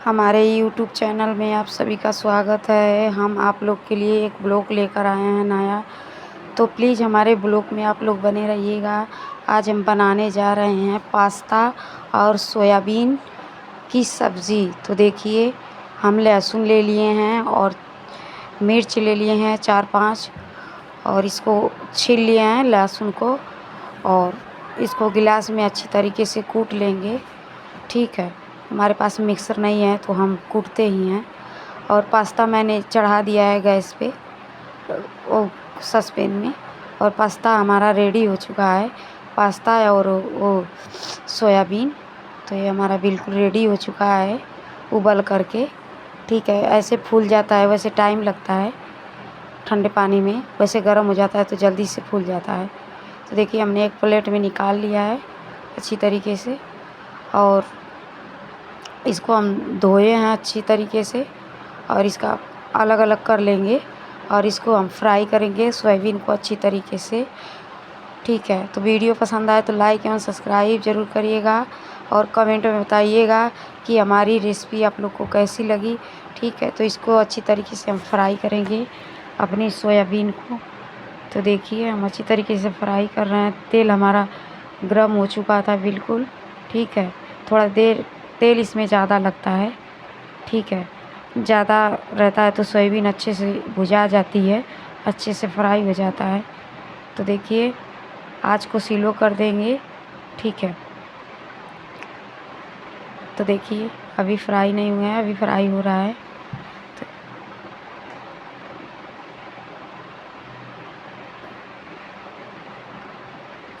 हमारे YouTube channel में आप सभी का स्वागत है। हम आप लोग के लिए एक ब्लॉग लेकर आए हैं नया, तो प्लीज़ हमारे ब्लॉग में आप लोग बने रहिएगा। आज हम बनाने जा रहे हैं पास्ता और सोयाबीन की सब्ज़ी। तो देखिए, हम लहसुन ले लिए हैं और मिर्च ले लिए हैं 4-5 और इसको छील लिए हैं लहसुन को, और इसको गिलास में अच्छी तरीके से कूट लेंगे। ठीक है, हमारे पास मिक्सर नहीं है तो हम कूटते ही हैं। और पास्ता मैंने चढ़ा दिया है गैस पे, वो सस्पेन में, और पास्ता हमारा रेडी हो चुका है। पास्ता और वो सोयाबीन, तो ये हमारा बिल्कुल रेडी हो चुका है उबल करके। ठीक है, ऐसे फूल जाता है, वैसे टाइम लगता है ठंडे पानी में, वैसे गर्म हो जाता है तो जल्दी से फूल जाता है। तो देखिए, हमने एक प्लेट में निकाल लिया है अच्छी तरीके से, और इसको हम धोए हैं अच्छी तरीके से, और इसका अलग अलग कर लेंगे और इसको हम फ्राई करेंगे सोयाबीन को अच्छी तरीके से। ठीक है, तो वीडियो पसंद आए तो लाइक एवं सब्सक्राइब ज़रूर करिएगा और कमेंट में बताइएगा कि हमारी रेसिपी आप लोग को कैसी लगी। ठीक है, तो इसको अच्छी तरीके से हम फ्राई करेंगे अपनी सोयाबीन को। तो देखिए, हम अच्छी तरीके से फ्राई कर रहे हैं। तेल हमारा गर्म हो चुका था बिल्कुल। ठीक है, थोड़ा देर तेल इसमें ज़्यादा लगता है। ठीक है, ज़्यादा रहता है तो सोयाबीन अच्छे से भुजा जाती है, अच्छे से फ्राई हो जाता है। तो देखिए, आँच को स्लो कर देंगे। ठीक है, तो देखिए अभी फ्राई नहीं हुआ है, अभी फ्राई हो रहा है। तो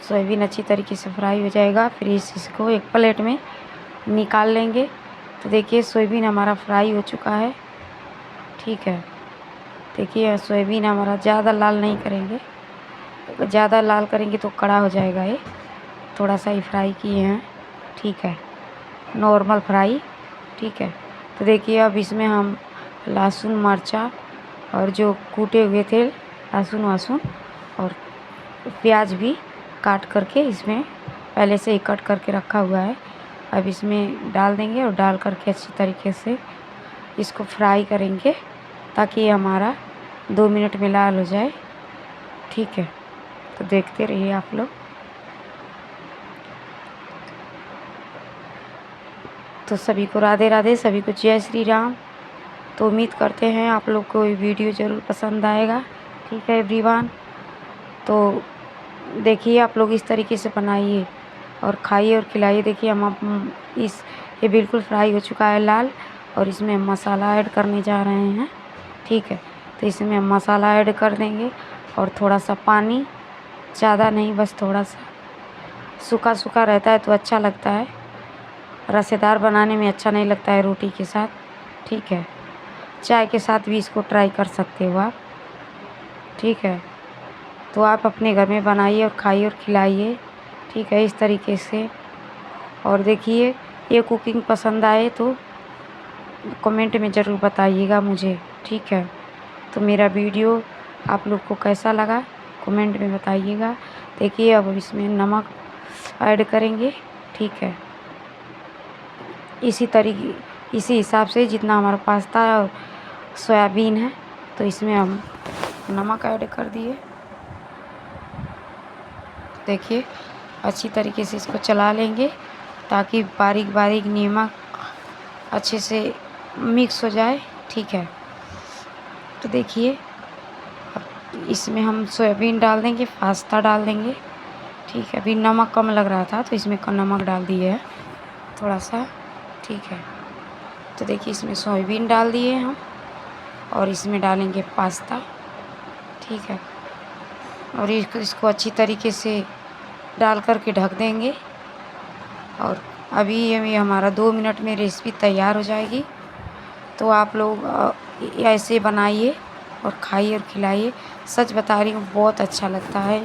सोयाबीन अच्छी तरीके से फ्राई हो जाएगा, फिर इसको एक प्लेट में निकाल लेंगे। तो देखिए, सोयाबीन हमारा फ्राई हो चुका है। ठीक है, देखिए सोयाबीन हमारा ज़्यादा लाल नहीं करेंगे, ज़्यादा लाल करेंगे तो कड़ा हो जाएगा ये। थोड़ा सा ही फ्राई किए हैं। ठीक है, नॉर्मल फ्राई। ठीक है, तो देखिए अब इसमें हम लहसुन मर्चा और जो कूटे हुए थे लहसुन वहसुन और प्याज भी काट करके इसमें पहले से ही कट करके रखा हुआ है, अब इसमें डाल देंगे और डाल करके अच्छी तरीके से इसको फ्राई करेंगे ताकि ये हमारा 2 मिनट में लाल हो जाए। ठीक है, तो देखते रहिए आप लोग। तो सभी को राधे राधे, सभी को जय श्री राम। तो उम्मीद करते हैं आप लोग को ये वीडियो ज़रूर पसंद आएगा। ठीक है एवरीवन, तो देखिए आप लोग इस तरीके से बनाइए और खाइए और खिलाइए। देखिए हम ये बिल्कुल फ्राई हो चुका है लाल, और इसमें हम मसाला ऐड करने जा रहे हैं। ठीक है, तो इसमें हम मसाला ऐड कर देंगे और थोड़ा सा पानी, ज़्यादा नहीं, बस थोड़ा सा। सूखा सूखा रहता है तो अच्छा लगता है, रसेदार बनाने में अच्छा नहीं लगता है रोटी के साथ। ठीक है, चाय के साथ भी इसको ट्राई कर सकते हो आप। ठीक है, तो आप अपने घर में बनाइए और खाइए और खिलाइए। ठीक है, इस तरीके से। और देखिए, ये कुकिंग पसंद आए तो कमेंट में ज़रूर बताइएगा मुझे। ठीक है, तो मेरा वीडियो आप लोग को कैसा लगा कमेंट में बताइएगा। देखिए, अब इसमें नमक ऐड करेंगे। ठीक है, इसी हिसाब से जितना हमारा पास्ता और सोयाबीन है, तो इसमें हम नमक ऐड कर दिए। देखिए, अच्छी तरीके से इसको चला लेंगे ताकि बारीक बारीक नमक अच्छे से मिक्स हो जाए। ठीक है, तो देखिए अब इसमें हम सोयाबीन डाल देंगे, पास्ता डाल देंगे। ठीक है, अभी नमक कम लग रहा था तो इसमें कम नमक डाल दिए है थोड़ा सा। ठीक है, तो देखिए इसमें सोयाबीन डाल दिए हम और इसमें डालेंगे पास्ता। ठीक है, और इसको अच्छी तरीके से डाल करके ढक देंगे, और अभी ये हमारा 2 मिनट में रेसिपी तैयार हो जाएगी। तो आप लोग ऐसे बनाइए और खाइए और खिलाइए। सच बता रही हूँ, बहुत अच्छा लगता है।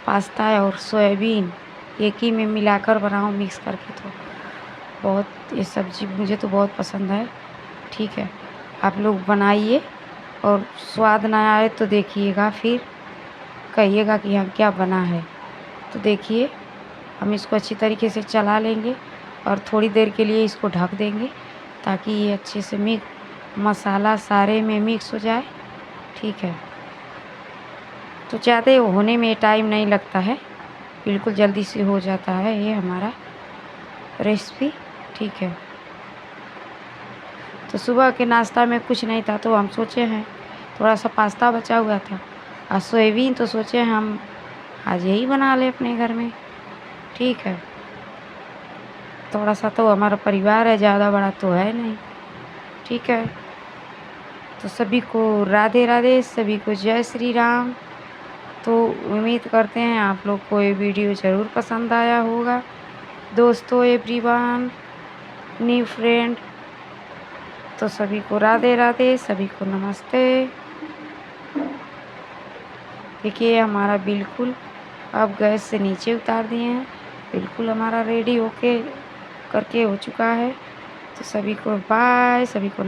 पास्ता और सोयाबीन एक ही में मिलाकर बनाओ मिक्स करके, तो बहुत, ये सब्ज़ी मुझे तो बहुत पसंद है। ठीक है, आप लोग बनाइए और स्वाद ना आए तो देखिएगा, फिर कहिएगा कि यहाँ क्या बना है। तो देखिए, हम इसको अच्छी तरीके से चला लेंगे और थोड़ी देर के लिए इसको ढक देंगे ताकि ये अच्छे से मसाला सारे में मिक्स हो जाए। ठीक है, तो ज़्यादा होने में टाइम नहीं लगता है, बिल्कुल जल्दी से हो जाता है ये हमारा रेसिपी। ठीक है, तो सुबह के नाश्ता में कुछ नहीं था तो हम सोचे हैं थोड़ा सा पास्ता बचा हुआ था और सोयाबीन, तो सोचे हम आज यही बना लें अपने घर में। ठीक है, थोड़ा सा तो हमारा परिवार है, ज़्यादा बड़ा तो है नहीं। ठीक है, तो सभी को राधे राधे, सभी को जय श्री राम। तो उम्मीद करते हैं आप लोग को ये वीडियो ज़रूर पसंद आया होगा। दोस्तों, एवरीवन, न्यू फ्रेंड, तो सभी को राधे राधे, सभी को नमस्ते। देखिए हमारा बिल्कुल अब गैस से नीचे उतार दिए हैं, बिल्कुल हमारा रेडी होके करके हो चुका है। तो सभी को बाय, सभी को